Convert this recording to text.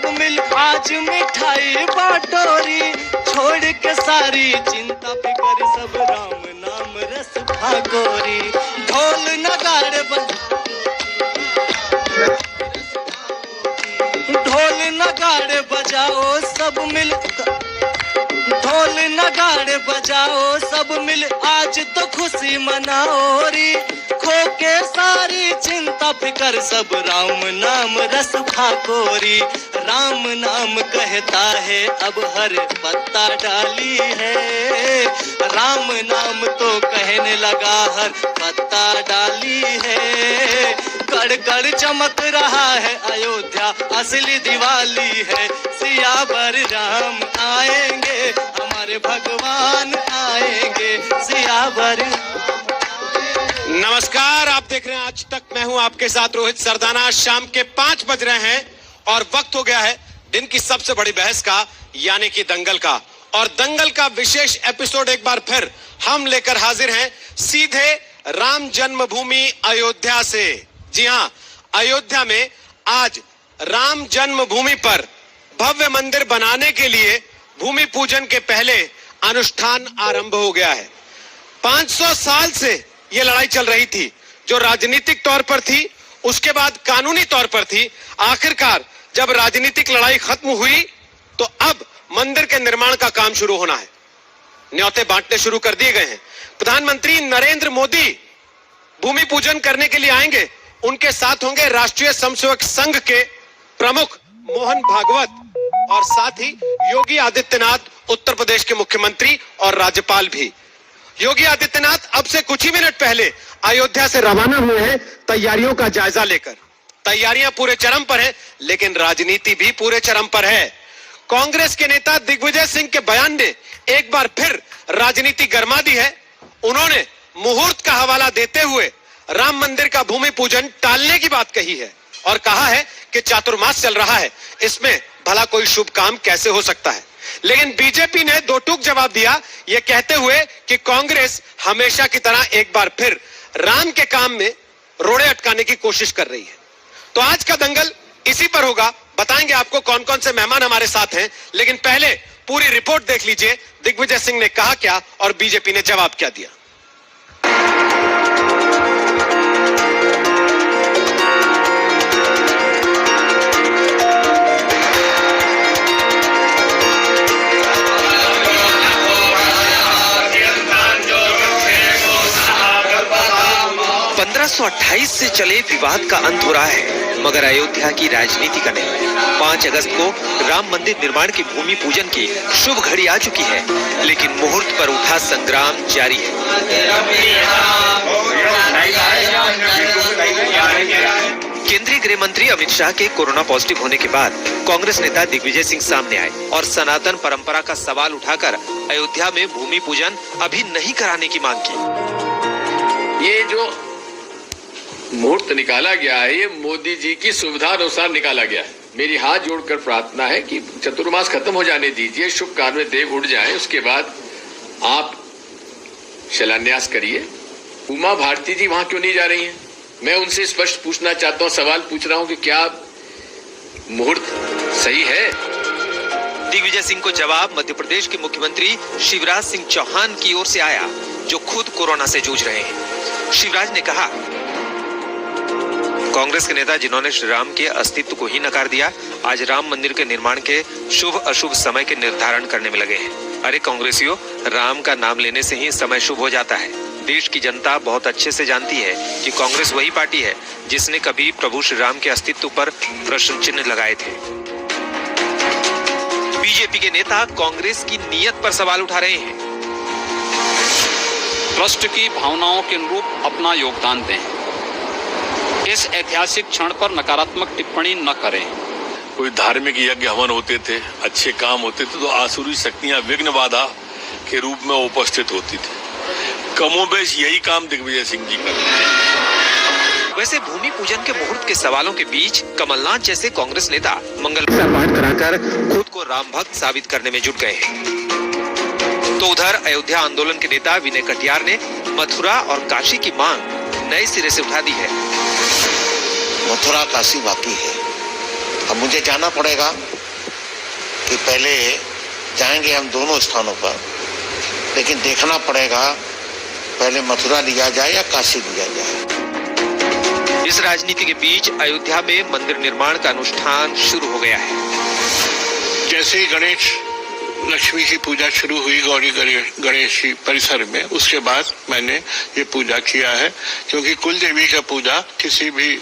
सब मिल आज मिठाई बाटोरी, छोड़ के सारी चिंता फिकर सब राम नाम रस भागोरी। ढोल नगाड़े बजाओ सब मिल, ढोल नगाड़े बजाओ सब मिल आज तो खुशी मनाओ री। खो के सारी चिंता फिकर सब राम नाम रस भाकोरी। राम नाम कहता है अब हर पत्ता डाली है, राम नाम तो कहने लगा हर पत्ता डाली है। कड़ कड़ चमक रहा है अयोध्या असली दिवाली है, सियावर राम आएंगे हमारे भगवान आएंगे, सियावर। नमस्कार, आप देख रहे हैं आज तक, मैं हूं आपके साथ रोहित सरदाना। शाम के 5 बज रहे हैं और वक्त हो गया है दिन की सबसे बड़ी बहस का, यानी कि दंगल का। और दंगल का विशेष एपिसोड एक बार फिर हम लेकर हाजिर हैं सीधे राम जन्मभूमि अयोध्या से। जी हां, अयोध्या में आज राम जन्मभूमि पर भव्य मंदिर बनाने के लिए भूमि पूजन के पहले अनुष्ठान आरंभ हो गया है। 500 साल से यह लड़ाई चल रही थी, जो राजनीतिक तौर पर थी, उसके बाद कानूनी तौर पर थी। आखिरकार जब राजनीतिक लड़ाई खत्म हुई तो अब मंदिर के निर्माण का काम शुरू होना है। न्योते बांटने शुरू कर दिए गए हैं। प्रधानमंत्री नरेंद्र मोदी भूमि पूजन करने के लिए आएंगे। उनके साथ होंगे राष्ट्रीय स्वयंसेवक संघ के प्रमुख मोहन भागवत और साथ ही योगी आदित्यनाथ, उत्तर प्रदेश के मुख्यमंत्री और राज्यपाल भी। योगी आदित्यनाथ अब से कुछ ही मिनट पहले अयोध्या से रवाना हुए हैं तैयारियों का जायजा लेकर। तैयारियां पूरे चरम पर हैं, लेकिन राजनीति भी पूरे चरम पर है। कांग्रेस के नेता दिग्विजय सिंह के बयान ने एक बार फिर राजनीति गरमा दी है। उन्होंने मुहूर्त का हवाला देते हुए राम मंदिर का भूमि पूजन टालने की बात कही है और कहा है कि चातुर्मास चल रहा है, इसमें भला कोई शुभ काम कैसे हो सकता है। लेकिन बीजेपी ने दो टूक जवाब दिया, यह कहते हुए कि कांग्रेस हमेशा की तरह एक बार फिर राम के काम में रोड़े अटकाने की कोशिश कर रही है। तो आज का दंगल इसी पर होगा। बताएंगे आपको कौन कौन से मेहमान हमारे साथ हैं, लेकिन पहले पूरी रिपोर्ट देख लीजिए। दिग्विजय सिंह ने कहा क्या और बीजेपी ने जवाब क्या दिया। 1528 से चले विवाद का अंत हो रहा है, मगर अयोध्या की राजनीति का नहीं। 5 अगस्त को राम मंदिर निर्माण की भूमि पूजन की शुभ घड़ी आ चुकी है, लेकिन मुहूर्त पर उठा संग्राम जारी है। केंद्रीय गृह मंत्री अमित शाह के कोरोना पॉजिटिव होने के बाद कांग्रेस नेता दिग्विजय सिंह सामने आए और सनातन परंपरा का सवाल उठाकर अयोध्या में भूमि पूजन अभी नहीं कराने की मांग की। ये जो मुहूर्त निकाला गया है, ये मोदी जी की सुविधा अनुसार निकाला गया है। मेरी हाथ जोड़कर प्रार्थना है कि चतुर्मास खत्म हो जाने दीजिए, शुभ कार्य में देव उठ जाए, उसके बाद आप शिलान्यास करिए। उमा भारती जी वहां क्यों नहीं जा रही हैं? मैं उनसे स्पष्ट पूछना चाहता हूं, सवाल पूछ रहा हूं कि क्या मुहूर्त सही है? दिग्विजय सिंह को जवाब मध्य प्रदेश के मुख्यमंत्री शिवराज सिंह चौहान की ओर से आया, जो खुद कोरोना से जूझ रहे हैं। शिवराज ने कहा, कांग्रेस के नेता जिन्होंने श्री राम के अस्तित्व को ही नकार दिया, आज राम मंदिर के निर्माण के शुभ अशुभ समय के निर्धारण करने में लगे हैं। अरे कांग्रेसियों, राम का नाम लेने से ही समय शुभ हो जाता है। देश की जनता बहुत अच्छे से जानती है कि कांग्रेस वही पार्टी है जिसने कभी प्रभु श्री राम के अस्तित्व पर प्रश्न चिन्ह लगाए थे। बीजेपी के नेता कांग्रेस की नीयत पर सवाल उठा रहे हैं। ट्रस्ट की भावनाओं के अनुरूप अपना योगदान दें। इस ऐतिहासिक क्षण पर नकारात्मक टिप्पणी न करें। कोई धार्मिक यज्ञ हवन होते थे, अच्छे काम होते थे, तो आसुरी शक्तियां विघ्न बाधा के रूप में उपस्थित होती थी। कमोबेश यही काम दिग्विजय सिंह जी कर रहे हैं। वैसे भूमि पूजन के मुहूर्त के सवालों के बीच कमलनाथ जैसे कांग्रेस नेता मंगल पाठ कराकर खुद को राम भक्त साबित करने में जुट गए हैं। तो उधर अयोध्या आंदोलन के नेता विनय कटियार ने मथुरा और काशी की मांग नए सिरे से उठा दी है। मथुरा काशी बाकी है अब मुझे जाना पड़ेगा कि पहले जाएंगे हम दोनों स्थानों पर, लेकिन देखना पड़ेगा पहले मथुरा लिया जाए या काशी लिया जाए। इस राजनीति के बीच अयोध्या में मंदिर निर्माण का अनुष्ठान शुरू हो गया है। जैसे ही गणेश लक्ष्मी की पूजा शुरू हुई गौरी गणेश जी परिसर में, उसके बाद मैंने ये पूजा किया है, क्योंकि कुल देवी का पूजा किसी भी